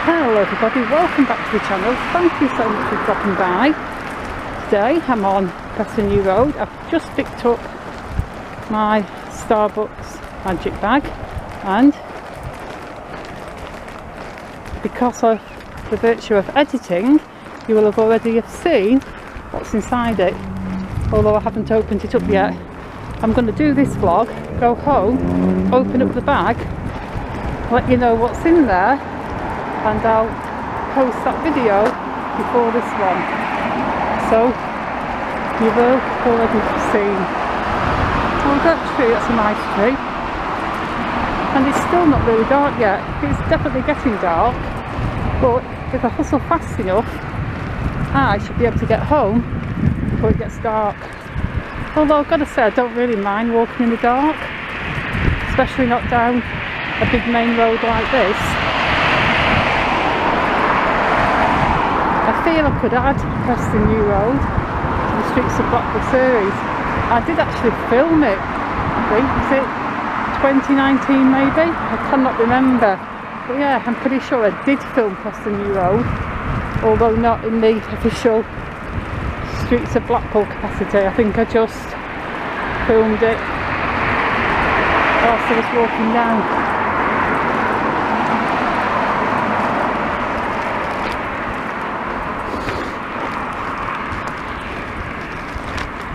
Hello everybody, welcome back to the channel. Thank you so much for dropping by. Today I'm on Preston New Road. I've just picked up my Starbucks magic bag, and because of the virtue of editing, you will have already seen what's inside it, although I haven't opened it up yet. I'm going to do this vlog, go home, open up the bag, let you know what's in there, and I'll post that video before this one, so you will already have seen. Oh, that tree, that's a nice tree, and it's still not really dark yet. It's definitely getting dark, but if I hustle fast enough I should be able to get home before it gets dark. Although I've got to say, I don't really mind walking in the dark, especially not down a big main road like this. I feel I could add Preston New Road to the Streets of Blackpool series. I did actually film it, I think, was it 2019 maybe? I cannot remember. But yeah, I'm pretty sure I did film Preston New Road, although not in the official Streets of Blackpool capacity. I think I just filmed it whilst I was walking down.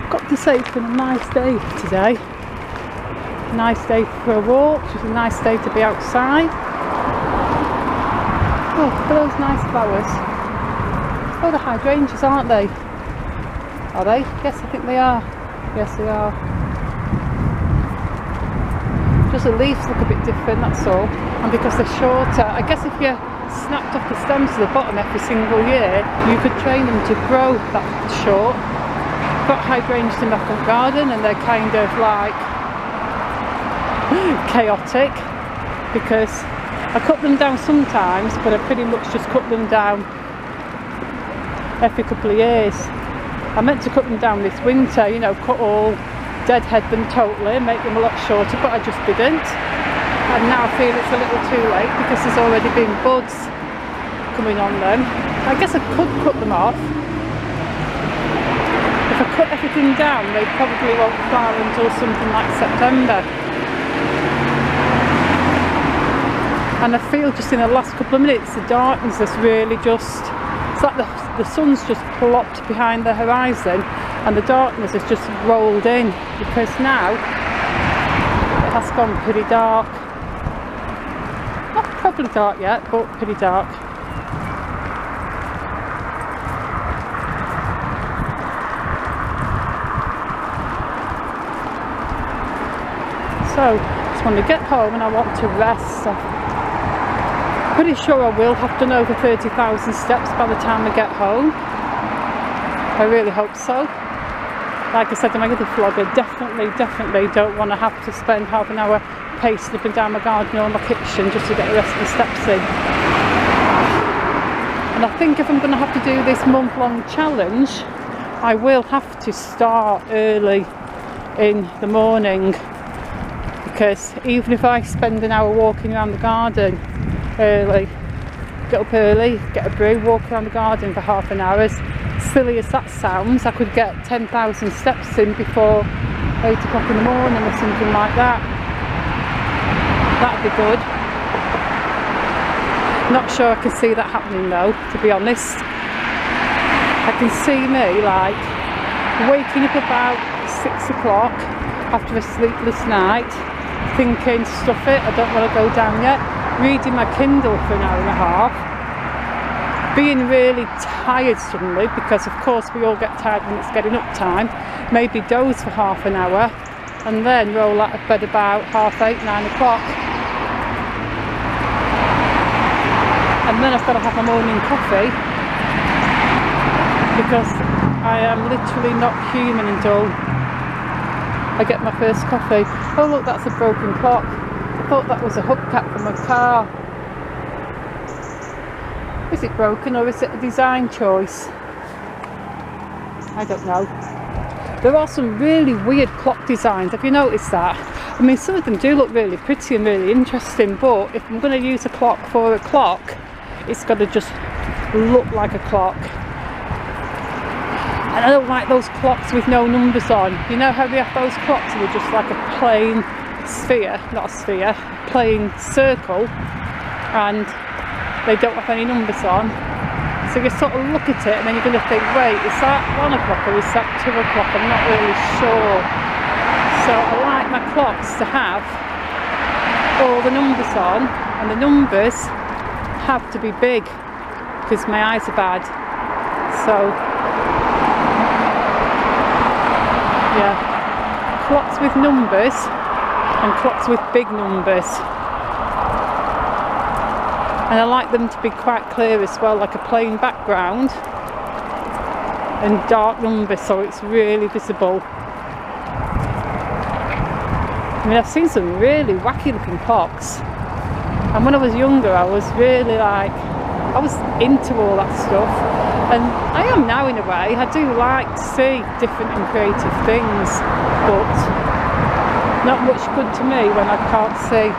Got to say, it's been a nice day today. A nice day for a walk, just a nice day to be outside. Oh, look at those nice flowers. Oh, the hydrangeas, aren't they? Are they? Yes, I think they are. Yes, they are. Just the leaves look a bit different, that's all. And because they're shorter, I guess if you snapped off the stems to the bottom every single year, you could train them to grow that short. I've got hydrangeas in my front garden, and they're kind of like chaotic because I cut them down sometimes, but I pretty much just cut them down every couple of years. I meant to cut them down this winter, you know, deadhead them totally, make them a lot shorter, but I just didn't. And now I feel it's a little too late because there's already been buds coming on them. I guess I could cut them off. If I cut everything down, they probably won't flower until something like September. And I feel just in the last couple of minutes the darkness has really just, it's like the sun's just plopped behind the horizon and the darkness has just rolled in, because now it has gone pretty dark. Not properly dark yet, but pretty dark. So I just want to get home and I want to rest. Pretty sure I will have done over 30,000 steps by the time I get home. I really hope so. Like I said in my other vlog, I definitely don't want to have to spend half an hour pacing up and down my garden or my kitchen just to get the rest of the steps in. And I think if I'm going to have to do this month-long challenge, I will have to start early in the morning, because even if I spend an hour walking around the garden early, get up early, get a brew, walk around the garden for half an hour, as silly as that sounds, I could get 10,000 steps in before 8 o'clock in the morning or something like that. That'd be good. Not sure I can see that happening though, to be honest. I can see me like waking up about 6 o'clock after a sleepless night, thinking, stuff it, I don't want to go down yet, reading my Kindle for an hour and a half, being really tired suddenly, because of course we all get tired when it's getting up time, maybe doze for half an hour, and then roll out of bed about 8:30, 9 o'clock. And then I've got to have my morning coffee, because I am literally not human until I get my first coffee. Oh look, that's a broken clock. I thought that was a hubcap from a car. Is it broken or is it a design choice? I don't know. There are some really weird clock designs, have you noticed that? I mean, some of them do look really pretty and really interesting, but if I'm going to use a clock for a clock, it's got to just look like a clock. And I don't like those clocks with no numbers on. You know how they have those clocks that are just like a plain sphere, not a sphere, plain circle, and they don't have any numbers on. So you sort of look at it and then you're going to think, wait, is that 1 o'clock or is that 2 o'clock? I'm not really sure. So I like my clocks to have all the numbers on, and the numbers have to be big because my eyes are bad. So yeah, clocks with numbers and clocks with big numbers. And I like them to be quite clear as well, like a plain background and dark numbers so it's really visible. I mean, I've seen some really wacky looking clocks, and when I was younger I was really like, I was into all that stuff, and I am now in a way. I do like to see different and creative things, but not much good to me when I can't see.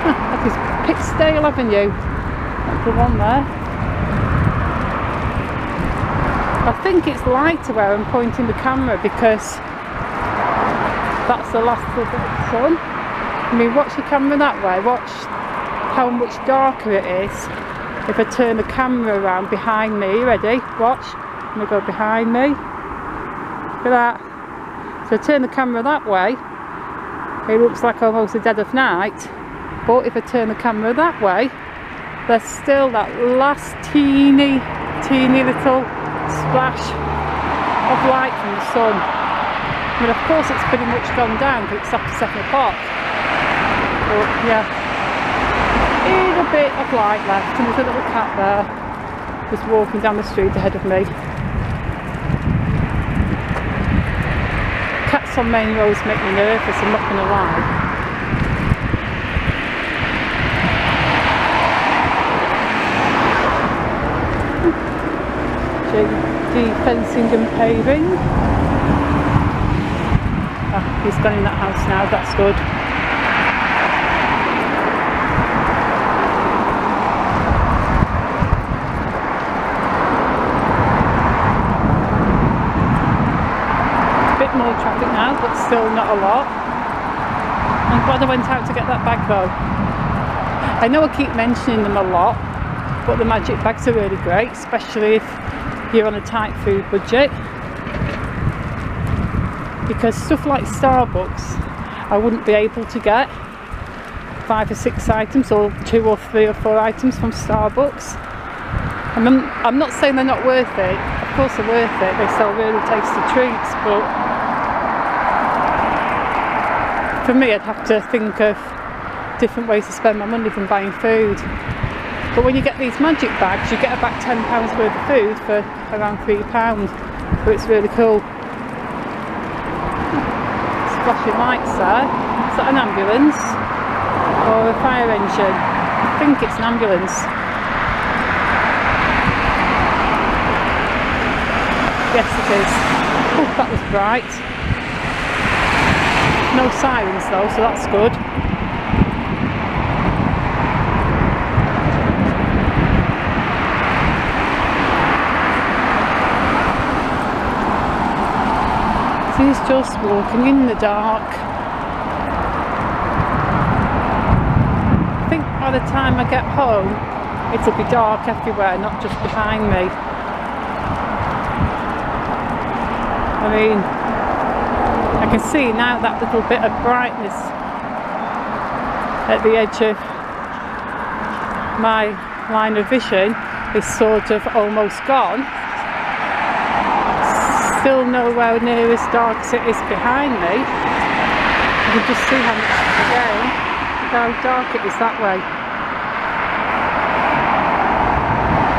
That is Pittsdale Avenue, that's the one there. I think it's lighter where I'm pointing the camera because that's the last little bit of sun. I mean, watch the camera that way, watch how much darker it is if I turn the camera around behind me. You ready? Watch, I'm going to go behind me. Look at that. So I turn the camera that way, it looks like almost the dead of night. But if I turn the camera that way, there's still that last teeny little splash of light from the sun. I mean, of course it's pretty much gone down because it's after 7 o'clock. But yeah, a bit of light left, and there's a little cat there just walking down the street ahead of me. Cats on main roads make me nervous, I'm not going to lie. Fencing and paving. Ah, he's gone in that house now, that's good. A bit more traffic now, but still not a lot. I'm glad I went out to get that bag though. I know I keep mentioning them a lot, but the magic bags are really great, especially if you're on a tight food budget, because stuff like Starbucks I wouldn't be able to get 5 or 6 items or 2 or 3 or 4 items from Starbucks. I'm not saying they're not worth it, of course they're worth it, they sell really tasty treats, but for me I'd have to think of different ways to spend my money than buying food. But when you get these magic bags, you get about £10 worth of food for around £3. So it's really cool. It's flashing lights there. Is that an ambulance? Or a fire engine? I think it's an ambulance. Yes it is. Oh, that was bright. No sirens though, so that's good. He's just walking in the dark. I think by the time I get home it'll be dark everywhere, not just behind me. I mean, I can see now that little bit of brightness at the edge of my line of vision is sort of almost gone. Still nowhere near as dark as it is behind me. You can just see how much, again, how dark it is that way.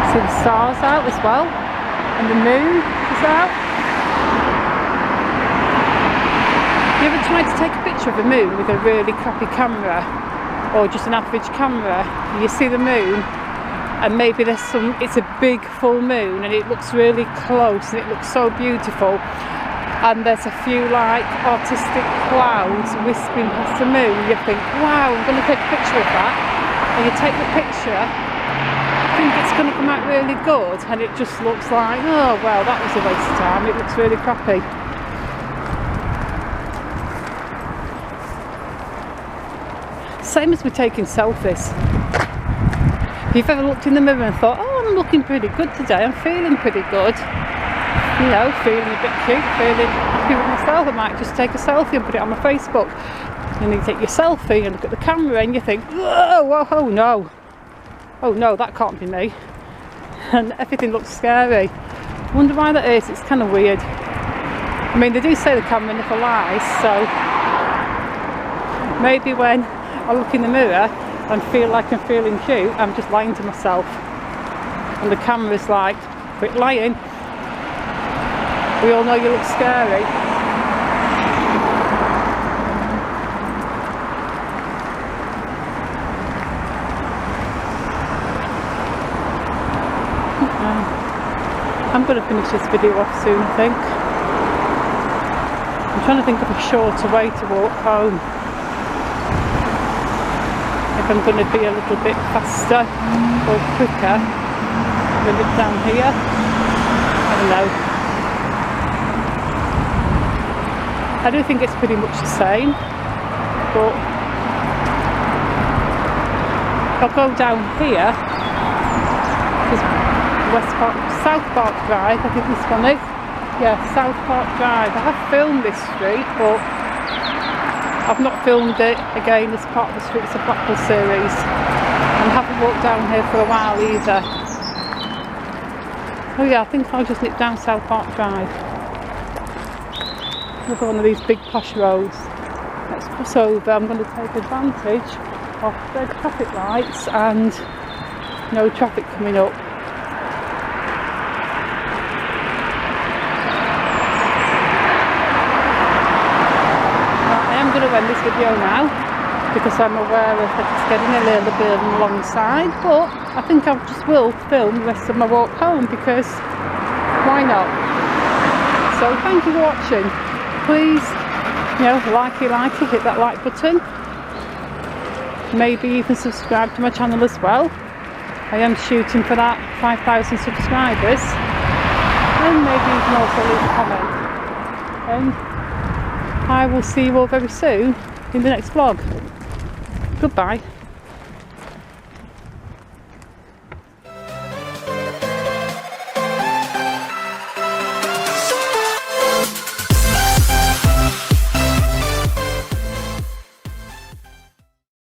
See the stars out as well, and the moon is out. You ever tried to take a picture of the moon with a really crappy camera, or just an average camera, and you see the moon, and maybe there's it's a big full moon and it looks really close and it looks so beautiful, and there's a few like artistic clouds wisping past the moon, you think, wow, I'm going to take a picture of that, and you take the picture, think it's going to come out really good, and it just looks like, oh well, that was a waste of time, it looks really crappy. Same as with taking selfies. If you've ever looked in the mirror and thought, oh, I'm looking pretty good today, I'm feeling pretty good, you know, feeling a bit cute, feeling happy with myself, I might just take a selfie and put it on my Facebook. And you take your selfie and look at the camera and you think, whoa, oh no, that can't be me, and everything looks scary. I wonder why that is. It's kind of weird. I mean, they do say the camera never lies, so maybe when I look in the mirror and feel like I'm feeling cute, I'm just lying to myself, and the camera's like, quit lying, we all know you look scary. I'm going to finish this video off soon, I think. I'm trying to think of a shorter way to walk home. If I'm going to be a little bit faster or quicker than it down here. I don't know. I do think it's pretty much the same, but if I go down here, South Park Drive, I think this one is. Yeah, South Park Drive. I have filmed this street, but I've not filmed it again as part of the Streets of Blackpool series, and haven't walked down here for a while either. Oh yeah, I think I'll just nip down South Park Drive. Look at one of these big posh roads. Let's cross over. I'm going to take advantage of the traffic lights and no traffic coming up. I'm going to end this video now because I'm aware that it's getting a little bit on the long side, but I think I just will film the rest of my walk home because why not? So thank you for watching. Please, you know, like it, hit that like button, maybe even subscribe to my channel as well. I am shooting for that 5,000 subscribers, and maybe you can also leave a comment. And I will see you all very soon in the next vlog. Goodbye.